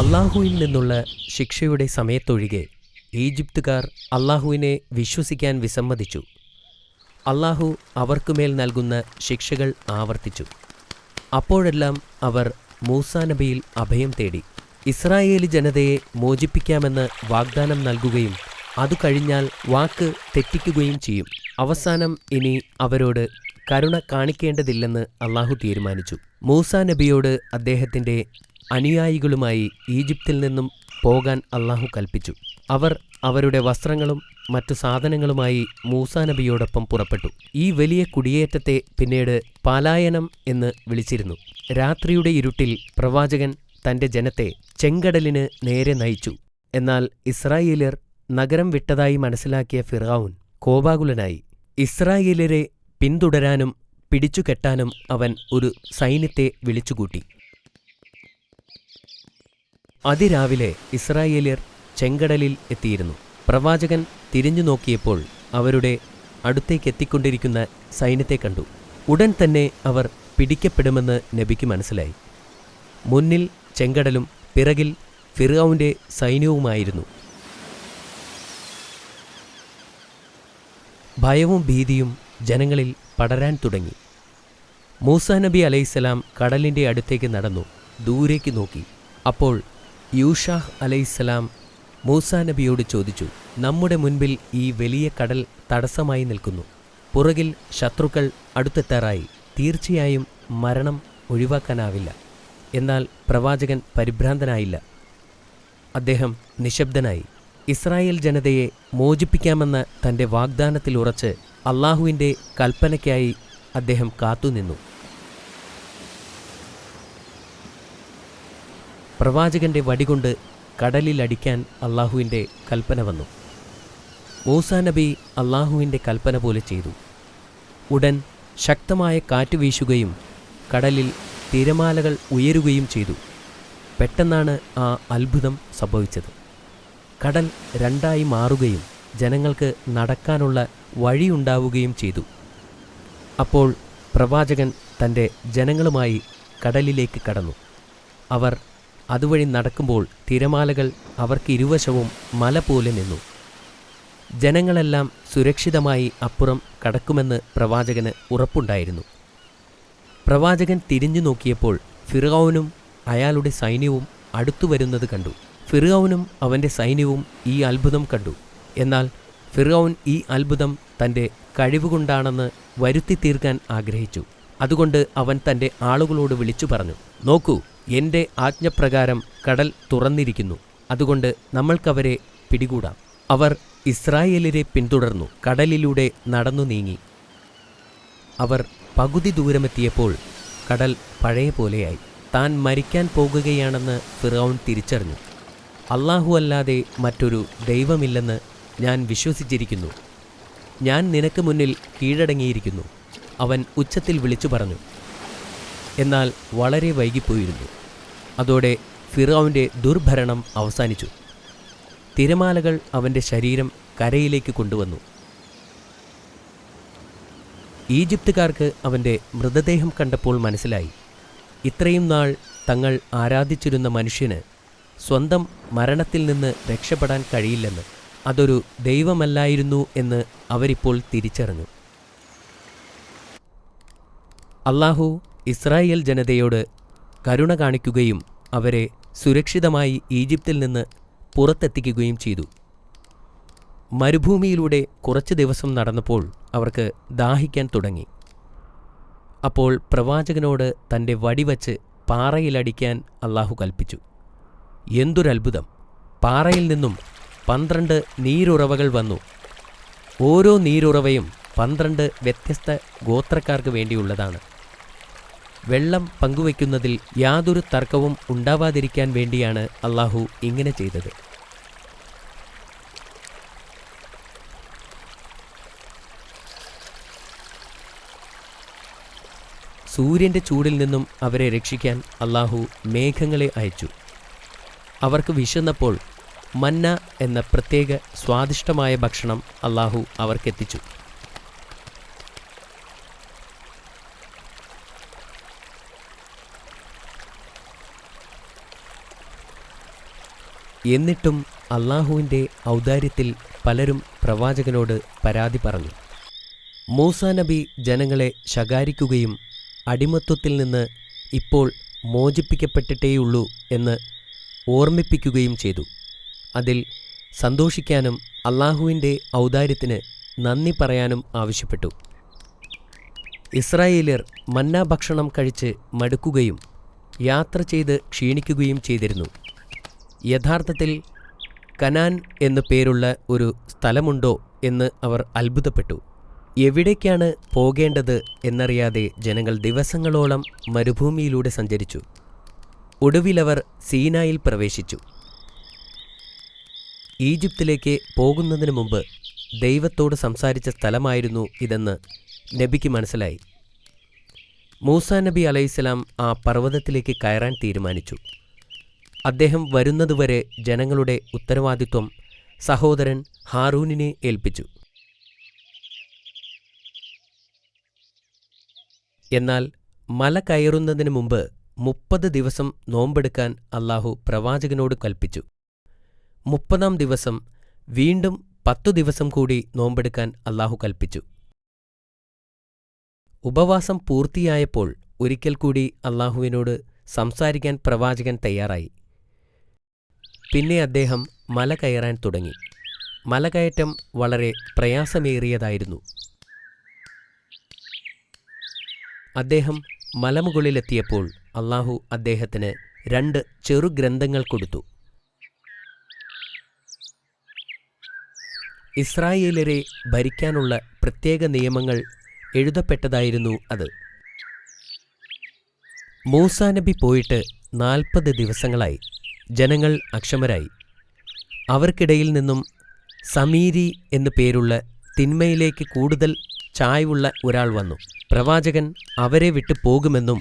അല്ലാഹുവിൽ നിന്നുള്ള ശിക്ഷയുടെ സമയത്തൊഴികെ ഈജിപ്തുകാർ അല്ലാഹുവിനെ വിശ്വസിക്കാൻ വിസമ്മതിച്ചു. അല്ലാഹു അവർക്കുമേൽ നൽകുന്ന ശിക്ഷകൾ ആവർത്തിച്ചു. അപ്പോഴെല്ലാം അവർ മൂസാ നബിയിൽ അഭയം തേടി. ഇസ്രായേലി ജനതയെ മോചിപ്പിക്കാമെന്ന് വാഗ്ദാനം നൽകുകയും അതു കഴിഞ്ഞാൽ വാക്ക് തെറ്റിക്കുകയും ചെയ്യും. അവസാനം ഇനി അവരോട് കരുണ കാണിക്കേണ്ടതില്ലെന്ന് അല്ലാഹു തീരുമാനിച്ചു. മൂസാ നബിയോട് അദ്ദേഹത്തിൻ്റെ അനുയായികളുമായി ഈജിപ്തിൽ നിന്നും പോകാൻ അല്ലാഹു കൽപ്പിച്ചു. അവർ അവരുടെ വസ്ത്രങ്ങളും മറ്റു സാധനങ്ങളുമായി മൂസാ നബിയോടൊപ്പം പുറപ്പെട്ടു. ഈ വലിയ കുടിയേറ്റത്തെ പിന്നീട് പലായനം എന്ന് വിളിച്ചിരുന്നു. രാത്രിയുടെ ഇരുട്ടിൽ പ്രവാചകൻ തൻ്റെ ജനത്തെ ചെങ്കടലിന് നേരെ നയിച്ചു. എന്നാൽ ഇസ്രായേല്യർ നഗരം വിട്ടതായി മനസ്സിലാക്കിയ ഫിർഔൻ കോപാകുലനായി. ഇസ്രായേല്യരെ പിന്തുടരാനും പിടിച്ചുകെട്ടാനും അവൻ ഒരു സൈന്യത്തെ വിളിച്ചുകൂട്ടി. അതിരാവിലെ ഇസ്രായേല്യർ ചെങ്കടലിൽ എത്തിയിരുന്നു. പ്രവാചകൻ തിരിഞ്ഞു നോക്കിയപ്പോൾ അവരുടെ അടുത്തേക്കെത്തിക്കൊണ്ടിരിക്കുന്ന സൈന്യത്തെ കണ്ടു. ഉടൻ തന്നെ അവർ പിടിക്കപ്പെടുമെന്ന് നബിക്ക് മനസ്സിലായി. മുന്നിൽ ചെങ്കടലും പിറകിൽ ഫിർഔന്റെ സൈന്യവുമായിരുന്നു. ഭയവും ഭീതിയും ജനങ്ങളിൽ പടരാൻ തുടങ്ങി. മൂസാ നബി അലൈഹിസ്സലാം കടലിൻ്റെ അടുത്തേക്ക് നടന്നു ദൂരേക്ക് നോക്കി. അപ്പോൾ യൂഷാഹ് അലൈഹിസ്സലാം മൂസാ നബിയോട് ചോദിച്ചു, നമ്മുടെ മുൻപിൽ ഈ വലിയ കടൽ തടസ്സമായി നിൽക്കുന്നു. പുറകിൽ ശത്രുക്കൾ അടുത്തെത്താറായി. തീർച്ചയായും മരണം ഒഴിവാക്കാനാവില്ല. എന്നാൽ പ്രവാചകൻ പരിഭ്രാന്തനായില്ല. അദ്ദേഹം നിശബ്ദനായി. ഇസ്രായേൽ ജനതയെ മോചിപ്പിക്കാമെന്ന തൻ്റെ വാഗ്ദാനത്തിൽ ഉറച്ച് അല്ലാഹുവിൻ്റെ കൽപ്പനയ്ക്കായി അദ്ദേഹം കാത്തുനിന്നു. പ്രവാചകന്റെ വടികൊണ്ട് കടലിലടിക്കാൻ അല്ലാഹുവിൻ്റെ കൽപ്പന വന്നു. മൂസാ നബി അല്ലാഹുവിൻ്റെ കൽപ്പന പോലെ ചെയ്തു. ഉടൻ ശക്തമായ കാറ്റ് വീശുകയും കടലിൽ തിരമാലകൾ ഉയരുകയും ചെയ്തു. പെട്ടെന്നാണ് ആ അത്ഭുതം സംഭവിച്ചത്. കടൽ രണ്ടായി മാറുകയും ജനങ്ങൾക്ക് നടക്കാനുള്ള വഴിയുണ്ടാവുകയും ചെയ്തു. അപ്പോൾ പ്രവാചകൻ തൻ്റെ ജനങ്ങളുമായി കടലിലേക്ക് കടന്നു. അവർ അതുവഴി നടക്കുമ്പോൾ തിരമാലകൾ അവർക്ക് ഇരുവശവും മല പോലെ നിന്നു. ജനങ്ങളെല്ലാം സുരക്ഷിതമായി അപ്പുറം കടക്കുമെന്ന് പ്രവാചകന് ഉറപ്പുണ്ടായിരുന്നു. പ്രവാചകൻ തിരിഞ്ഞു നോക്കിയപ്പോൾ ഫിർഔനും അയാളുടെ സൈന്യവും അടുത്തുവരുന്നത് കണ്ടു. ഫിർഔനും അവൻ്റെ സൈന്യവും ഈ അത്ഭുതം കണ്ടു. എന്നാൽ ഫിർഔൻ ഈ അത്ഭുതം തൻ്റെ കഴിവുകൊണ്ടാണെന്ന് വരുത്തി തീർക്കാൻ ആഗ്രഹിച്ചു. അതുകൊണ്ട് അവൻ തൻ്റെ ആളുകളോട് വിളിച്ചു പറഞ്ഞു, നോക്കൂ, എൻ്റെ ആജ്ഞപ്രകാരം കടൽ തുറന്നിരിക്കുന്നു. അതുകൊണ്ട് നമ്മൾക്കവരെ പിടികൂടാം. അവർ ഇസ്രായേലിനെ പിന്തുടർന്നു കടലിലൂടെ നടന്നു നീങ്ങി. അവർ പകുതി ദൂരമെത്തിയപ്പോൾ കടൽ പഴയ പോലെയായി. താൻ മരിക്കാൻ പോകുകയാണെന്ന് ഫിർഔൻ തിരിച്ചറിഞ്ഞു. അല്ലാഹു അല്ലാതെ മറ്റൊരു ദൈവമില്ലെന്ന് ഞാൻ വിശ്വസിച്ചിരിക്കുന്നു. ഞാൻ നിനക്ക് മുന്നിൽ കീഴടങ്ങിയിരിക്കുന്നു, അവൻ ഉച്ചത്തിൽ വിളിച്ചു പറഞ്ഞു. എന്നാൽ വളരെ വൈകിപ്പോയിരുന്നു. അതോടെ ഫിർഔന്റെ ദുർഭരണം അവസാനിച്ചു. തിരമാലകൾ അവൻ്റെ ശരീരം കരയിലേക്ക് കൊണ്ടുവന്നു. ഈജിപ്തുകാർക്ക് അവൻ്റെ മൃതദേഹം കണ്ടപ്പോൾ മനസ്സിലായി, ഇത്രയും നാൾ തങ്ങൾ ആരാധിച്ചിരുന്ന മനുഷ്യന് സ്വന്തം മരണത്തിൽ നിന്ന് രക്ഷപ്പെടാൻ കഴിയില്ലെന്ന്. അതൊരു ദൈവമല്ലായിരുന്നു എന്ന് അവരിപ്പോൾ തിരിച്ചറിഞ്ഞു. അല്ലാഹു ഇസ്രായേൽ ജനതയോട് കരുണ കാണിക്കുകയും അവരെ സുരക്ഷിതമായി ഈജിപ്തിൽ നിന്ന് പുറത്തെത്തിക്കുകയും ചെയ്തു. മരുഭൂമിയിലൂടെ കുറച്ച് ദിവസം നടന്നപ്പോൾ അവർക്ക് ദാഹിക്കാൻ തുടങ്ങി. അപ്പോൾ പ്രവാചകനോട് തൻ്റെ വടിവച്ച് പാറയിലടിക്കാൻ അല്ലാഹു കൽപ്പിച്ചു. എന്തൊരത്ഭുതം! പാറയിൽ നിന്നും 12 നീരുറവകൾ വന്നു. ഓരോ നീരുറവയും 12 വ്യത്യസ്ത ഗോത്രക്കാർക്ക് വേണ്ടിയുള്ളതാണ്. വെള്ളം പങ്കുവയ്ക്കുന്നതിൽ യാതൊരു തർക്കവും ഉണ്ടാവാതിരിക്കാൻ വേണ്ടിയാണ് അല്ലാഹു ഇങ്ങനെ ചെയ്തത്. സൂര്യൻ്റെ ചൂടിൽ നിന്നും അവരെ രക്ഷിക്കാൻ അല്ലാഹു മേഘങ്ങളെ അയച്ചു. അവർക്ക് വിശന്നപ്പോൾ മന്ന എന്ന പ്രത്യേക സ്വാദിഷ്ടമായ ഭക്ഷണം അല്ലാഹു അവർക്കെത്തിച്ചു. എന്നിട്ടും അള്ളാഹുവിൻ്റെ ഔദാര്യത്തിൽ പലരും പ്രവാചകനോട് പരാതി പറഞ്ഞു. മൂസാ നബി ജനങ്ങളെ ശകാരിക്കുകയും അടിമത്വത്തിൽ നിന്ന് ഇപ്പോൾ മോചിപ്പിക്കപ്പെട്ടിട്ടേയുള്ളൂ എന്ന് ഓർമ്മിപ്പിക്കുകയും ചെയ്തു. അതിൽ സന്തോഷിക്കാനും അള്ളാഹുവിൻ്റെ ഔദാര്യത്തിന് നന്ദി പറയാനും ആവശ്യപ്പെട്ടു. ഇസ്രായേല്യർ മന്ന ഭക്ഷണം കഴിച്ച് മടുക്കുകയും യാത്ര ചെയ്ത് ക്ഷീണിക്കുകയും ചെയ്തിരുന്നു. യഥാർത്ഥത്തിൽ കനാൻ എന്നു പേരുള്ള ഒരു സ്ഥലമുണ്ടോ എന്ന് അവർ അത്ഭുതപ്പെട്ടു. എവിടേക്കാണ് പോകേണ്ടത് എന്നറിയാതെ ജനങ്ങൾ ദിവസങ്ങളോളം മരുഭൂമിയിലൂടെ സഞ്ചരിച്ചു. ഒടുവിലവർ സീനായിൽ പ്രവേശിച്ചു. ഈജിപ്തിലേക്ക് പോകുന്നതിന് മുമ്പ് ദൈവത്തോട് സംസാരിച്ച സ്ഥലമായിരുന്നു ഇതെന്ന് നബിക്ക് മനസ്സിലായി. മൂസാ നബി അലൈഹിസ്സലാം ആ പർവ്വതത്തിലേക്ക് കയറാൻ തീരുമാനിച്ചു. അദ്ദേഹം വരുന്നതുവരെ ജനങ്ങളുടെ ഉത്തരവാദിത്വം സഹോദരൻ ഹാറൂനിനെ ഏൽപ്പിച്ചു. എന്നാൽ മല കയറുന്നതിന് മുമ്പ് 30 ദിവസം നോമ്പെടുക്കാൻ അള്ളാഹു പ്രവാചകനോട് കൽപ്പിച്ചു. 30-ാം ദിവസം വീണ്ടും 10 ദിവസം കൂടി നോമ്പെടുക്കാൻ അള്ളാഹു കൽപ്പിച്ചു. ഉപവാസം പൂർത്തിയായപ്പോൾ ഒരിക്കൽ കൂടി അള്ളാഹുവിനോട് സംസാരിക്കാൻ പ്രവാചകൻ തയ്യാറായി. പിന്നെ അദ്ദേഹം മല കയറാൻ തുടങ്ങി. മലകയറ്റം വളരെ പ്രയാസമേറിയതായിരുന്നു. അദ്ദേഹം മലമുകളിലെത്തിയപ്പോൾ അള്ളാഹു അദ്ദേഹത്തിന് 2 ചെറുഗ്രന്ഥങ്ങൾ കൊടുത്തു. ഇസ്രായേലരെ ഭരിക്കാനുള്ള പ്രത്യേക നിയമങ്ങൾ എഴുതപ്പെട്ടതായിരുന്നു അത്. മൂസാ നബി പോയിട്ട് 40 ദിവസങ്ങളായി. ജനങ്ങൾ അക്ഷമരായി. അവർക്കിടയിൽ നിന്നും സമീരി എന്നു പേരുള്ള തിന്മയിലേക്ക് കൂടുതൽ ചായ്വുള്ള ഒരാൾ വന്നു. പ്രവാചകൻ അവരെ വിട്ടു പോകുമെന്നും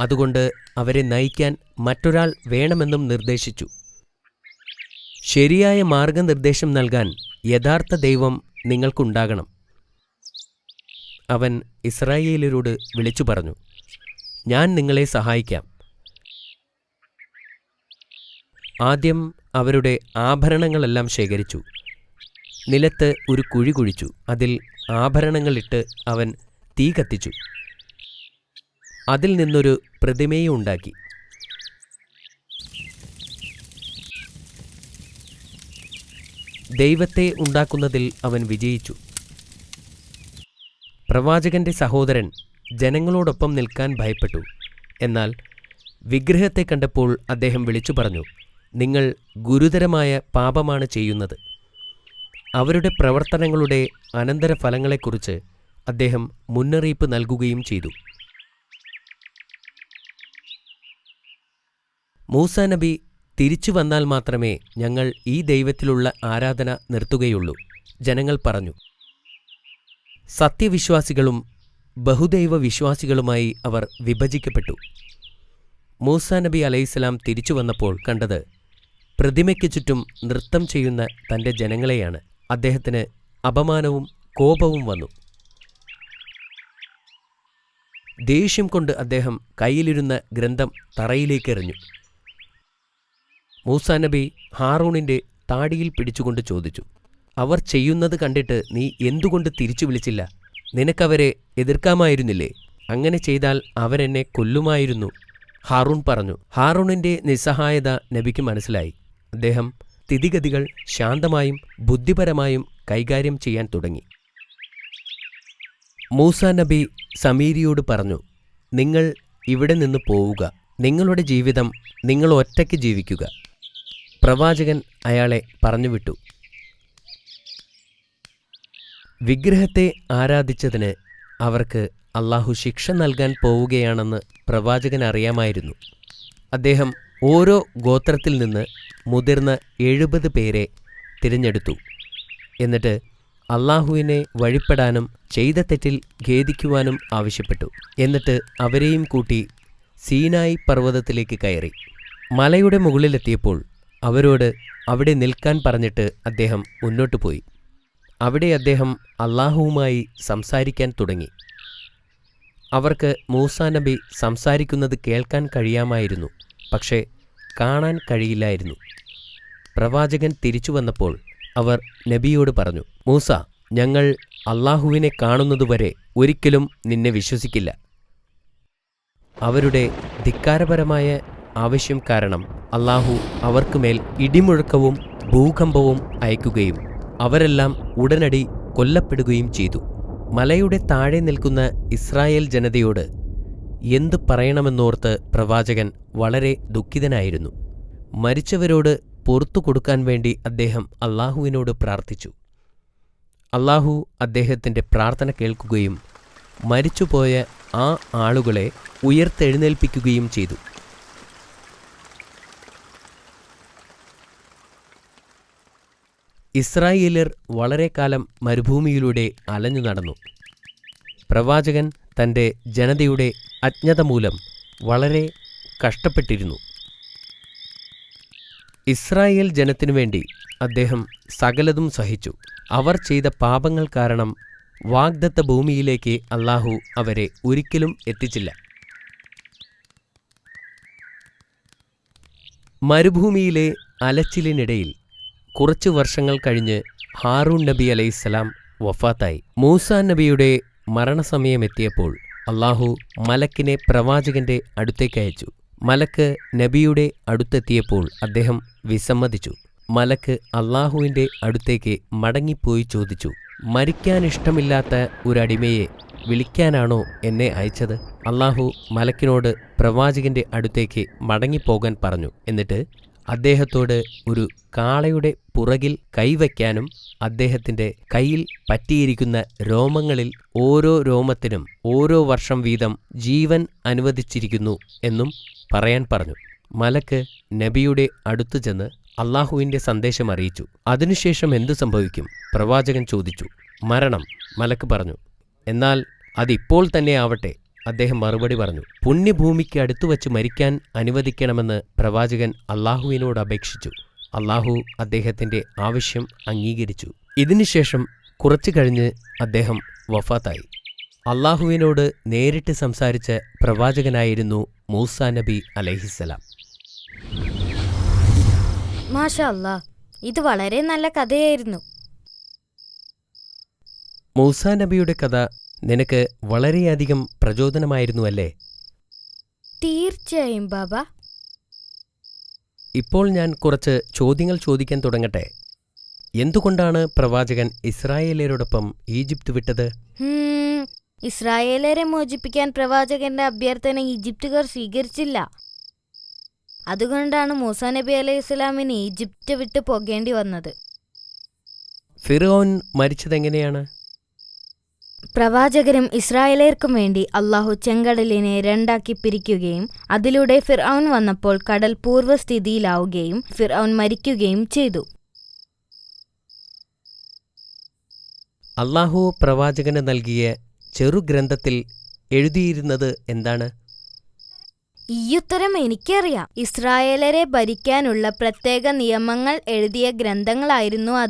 അതുകൊണ്ട് അവരെ നയിക്കാൻ മറ്റൊരാൾ വേണമെന്നും നിർദ്ദേശിച്ചു. ശരിയായ മാർഗനിർദ്ദേശം നൽകാൻ യഥാർത്ഥ ദൈവം നിങ്ങൾക്കുണ്ടാകണം. അവൻ ഇസ്രായേലരോട് വിളിച്ചു പറഞ്ഞു, ഞാൻ നിങ്ങളെ സഹായിക്കാം. ആദ്യം അവരുടെ ആഭരണങ്ങളെല്ലാം ശേഖരിച്ചു. നിലത്ത് ഒരു കുഴി കുഴിച്ചു. അതിൽ ആഭരണങ്ങളിട്ട് അവൻ തീ കത്തിച്ചു. അതിൽ നിന്നൊരു പ്രതിമയെ ഉണ്ടാക്കി. ദൈവത്തെ ഉണ്ടാക്കുന്നതിൽ അവൻ വിജയിച്ചു. പ്രവാചകന്റെ സഹോദരൻ ജനങ്ങളോടൊപ്പം നിൽക്കാൻ ഭയപ്പെട്ടു. എന്നാൽ വിഗ്രഹത്തെ കണ്ടപ്പോൾ അദ്ദേഹം വിളിച്ചു പറഞ്ഞു, നിങ്ങൾ ഗുരുതരമായ പാപമാണ് ചെയ്യുന്നത്. അവരുടെ പ്രവർത്തനങ്ങളുടെ അനന്തരഫലങ്ങളെക്കുറിച്ച് അദ്ദേഹം മുന്നറിയിപ്പ് നൽകുകയും ചെയ്തു. മൂസാ നബി തിരിച്ചു വന്നാൽ മാത്രമേ ഞങ്ങൾ ഈ ദൈവത്തിലുള്ള ആരാധന നിർത്തുകയുള്ളൂ. ജനങ്ങൾ പറഞ്ഞു. സത്യവിശ്വാസികളും ബഹുദൈവ വിശ്വാസികളുമായി അവർ വിഭജിക്കപ്പെട്ടു. മൂസാ നബി അലൈഹിസ്സലാം തിരിച്ചു വന്നപ്പോൾ കണ്ടത് പ്രതിമയ്ക്ക് ചുറ്റും നൃത്തം ചെയ്യുന്ന തൻ്റെ ജനങ്ങളെയാണ്. അദ്ദേഹത്തിന് അപമാനവും കോപവും വന്നു. ദേഷ്യം കൊണ്ട് അദ്ദേഹം കയ്യിലിരുന്ന ഗ്രന്ഥം തറയിലേക്കെറിഞ്ഞു. മൂസാ നബി ഹാറൂണിൻ്റെ താടിയിൽ പിടിച്ചുകൊണ്ട് ചോദിച്ചു, അവർ ചെയ്യുന്നത് കണ്ടിട്ട് നീ എന്തുകൊണ്ട് തിരിച്ചു വിളിച്ചില്ല? നിനക്കവരെ എതിർക്കാമായിരുന്നില്ലേ? അങ്ങനെ ചെയ്താൽ അവരെന്നെ കൊല്ലുമായിരുന്നു. ഹാറൂൺ പറഞ്ഞു. ഹാറൂണിൻ്റെ നിസ്സഹായത നബിക്ക് മനസ്സിലായി. അദ്ദേഹം സ്ഥിതിഗതികൾ ശാന്തമായും ബുദ്ധിപരമായും കൈകാര്യം ചെയ്യാൻ തുടങ്ങി. മൂസാ നബി സമീരിയോട് പറഞ്ഞു, നിങ്ങൾ ഇവിടെ നിന്ന് പോവുക. നിങ്ങളുടെ ജീവിതം നിങ്ങൾ ഒറ്റയ്ക്ക് ജീവിക്കുക. പ്രവാചകൻ അയാളെ പറഞ്ഞുവിട്ടു. വിഗ്രഹത്തെ ആരാധിച്ചതിന് അവർക്ക് അള്ളാഹു ശിക്ഷ നൽകാൻ പോവുകയാണെന്ന് പ്രവാചകൻ അറിയാമായിരുന്നു. അദ്ദേഹം ഓരോ ഗോത്രത്തിൽ നിന്ന് മുതിർന്ന 70 പേരെ തിരഞ്ഞെടുത്തു. എന്നിട്ട് അള്ളാഹുവിനെ വഴിപ്പെടാനും ചെയ്ത തെറ്റിൽ ഖേദിക്കുവാനും ആവശ്യപ്പെട്ടു. എന്നിട്ട് അവരെയും കൂട്ടി സീനായി പർവ്വതത്തിലേക്ക് കയറി. മലയുടെ മുകളിലെത്തിയപ്പോൾ അവരോട് അവിടെ നിൽക്കാൻ പറഞ്ഞിട്ട് അദ്ദേഹം മുന്നോട്ടു പോയി. അവിടെ അദ്ദേഹം അള്ളാഹുവുമായി സംസാരിക്കാൻ തുടങ്ങി. അവർക്ക് മൂസാ നബി സംസാരിക്കുന്നത് കേൾക്കാൻ കഴിയാമായിരുന്നു, പക്ഷേ കാണാൻ കഴിയില്ലായിരുന്നു. പ്രവാചകൻ തിരിച്ചു വന്നപ്പോൾ അവർ നബിയോട് പറഞ്ഞു, മൂസ, ഞങ്ങൾ അള്ളാഹുവിനെ കാണുന്നതുവരെ ഒരിക്കലും നിന്നെ വിശ്വസിക്കില്ല. അവരുടെ ധിക്കാരപരമായ ആവശ്യം കാരണം അള്ളാഹു അവർക്കുമേൽ ഇടിമുഴക്കവും ഭൂകമ്പവും അയക്കുകയും അവരെല്ലാം ഉടനടി കൊല്ലപ്പെടുകയും ചെയ്തു. മലയുടെ താഴെ നിൽക്കുന്ന ഇസ്രായേൽ ജനതയോട് എന്തു പറയണമെന്നോർത്ത് പ്രവാചകൻ വളരെ ദുഃഖിതനായിരുന്നു. മരിച്ചവരോട് പുറത്തു കൊടുക്കാൻ വേണ്ടി അദ്ദേഹം അള്ളാഹുവിനോട് പ്രാർത്ഥിച്ചു. അള്ളാഹു അദ്ദേഹത്തിൻ്റെ പ്രാർത്ഥന കേൾക്കുകയും മരിച്ചുപോയ ആ ആളുകളെ ഉയർത്തെഴുന്നേൽപ്പിക്കുകയും ചെയ്തു. ഇസ്രായേല്യർ വളരെ കാലം മരുഭൂമിയിലൂടെ അലഞ്ഞു നടന്നു. പ്രവാചകൻ തൻ്റെ ജനതയുടെ അജ്ഞത മൂലം വളരെ കഷ്ടപ്പെട്ടിരുന്നു. ഇസ്രായേൽ ജനത്തിനു വേണ്ടി അദ്ദേഹം സകലതും സഹിച്ചു. അവർ ചെയ്ത പാപങ്ങൾ കാരണം വാഗ്ദത്ത ഭൂമിയിലേക്ക് അള്ളാഹു അവരെ ഒരിക്കലും എത്തിച്ചില്ല. മരുഭൂമിയിലെ അലച്ചിലിനിടയിൽ കുറച്ചു വർഷങ്ങൾ കഴിഞ്ഞ് ഹാറൂൺ നബി അലൈഹിസ്സലാം വഫാത്തായി. മൂസാ നബിയുടെ മരണസമയമെത്തിയപ്പോൾ അള്ളാഹു മലക്കിനെ പ്രവാചകന്റെ അടുത്തേക്ക് അയച്ചു. മലക്ക് നബിയുടെ അടുത്തെത്തിയപ്പോൾ അദ്ദേഹം വിസമ്മതിച്ചു. മലക്ക് അള്ളാഹുവിൻ്റെ അടുത്തേക്ക് മടങ്ങിപ്പോയി ചോദിച്ചു, മരിക്കാനിഷ്ടമില്ലാത്ത ഒരടിമയെ വിളിക്കാനാണോ എന്നെ അയച്ചത്? അള്ളാഹു മലക്കിനോട് പ്രവാചകന്റെ അടുത്തേക്ക് മടങ്ങിപ്പോകാൻ പറഞ്ഞു. എന്നിട്ട് അദ്ദേഹത്തോട് ഒരു കാളയുടെ പുറകിൽ കൈവയ്ക്കാനും അദ്ദേഹത്തിൻ്റെ കയ്യിൽ പറ്റിയിരിക്കുന്ന രോമങ്ങളിൽ ഓരോ രോമത്തിനും ഓരോ വർഷം വീതം ജീവൻ അനുവദിച്ചിരിക്കുന്നു എന്നും പറയാൻ പറഞ്ഞു. മലക്ക് നബിയുടെ അടുത്തു ചെന്ന് അള്ളാഹുവിൻ്റെ സന്ദേശം അറിയിച്ചു. അതിനുശേഷം എന്തു സംഭവിക്കും? പ്രവാചകൻ ചോദിച്ചു. മരണം, മലക്ക് പറഞ്ഞു. എന്നാൽ അതിപ്പോൾ തന്നെ ആവട്ടെ, അദ്ദേഹം മറുപടി പറഞ്ഞു. പുണ്യഭൂമിക്ക് അടുത്തുവച്ച് മരിക്കാൻ അനുവദിക്കണമെന്ന് പ്രവാചകൻ അള്ളാഹുവിനോട് അപേക്ഷിച്ചു. അള്ളാഹു അദ്ദേഹത്തിൻ്റെ ആവശ്യം അംഗീകരിച്ചു. ഇതിനുശേഷം കുറച്ചു കഴിഞ്ഞ് അദ്ദേഹം വഫാത്തായി. അള്ളാഹുവിനോട് നേരിട്ട് സംസാരിച്ച പ്രവാചകനായിരുന്നു മൂസാ നബി അലൈഹിസ്സലാം. മാഷാ അല്ലാ, ഇത് വളരെ നല്ല കഥയായിരുന്നു. മൂസാ നബിയുടെ കഥ നിനക്ക് വളരെയധികം പ്രചോദനമായിരുന്നു അല്ലേ? തീർച്ചയായും ബാബ. ഇപ്പോൾ ഞാൻ കുറച്ച് ചോദ്യങ്ങൾ ചോദിക്കാൻ തുടങ്ങട്ടെ. എന്തുകൊണ്ടാണ് പ്രവാചകൻ ഇസ്രായേലരോടൊപ്പം ഈജിപ്ത് വിട്ടത്? ഇസ്രായേലരെ മോചിപ്പിക്കാൻ പ്രവാചകന്റെ അഭ്യർത്ഥന ഈജിപ്തുകാർ സ്വീകരിച്ചില്ല. അതുകൊണ്ടാണ് മൂസാ നബി അലൈഹി സ്വലാമിന് ഈജിപ്റ്റ് വിട്ട് പോകേണ്ടി വന്നത്. ഫിർഔൻ മരിച്ചതെങ്ങനെയാണ്? പ്രവാചകരും ഇസ്രായേലർക്കും വേണ്ടി അള്ളാഹു ചെങ്കടലിനെ രണ്ടാക്കി പിരിക്കുകയും അതിലൂടെ ഫിർഔൻ വന്നപ്പോൾ കടൽ പൂർവ്വസ്ഥിതിയിലാവുകയും ഫിർഔൻ മരിക്കുകയും ചെയ്തു. അള്ളാഹു പ്രവാചകന് നൽകിയ ചെറുഗ്രന്ഥത്തിൽ എഴുതിയിരുന്നത് എന്താണ്? ഈ ഉത്തരം എനിക്കറിയാം. ഇസ്രായേലരെ ഭരിക്കാനുള്ള പ്രത്യേക നിയമങ്ങൾ എഴുതിയ ഗ്രന്ഥങ്ങളായിരുന്നു അത്.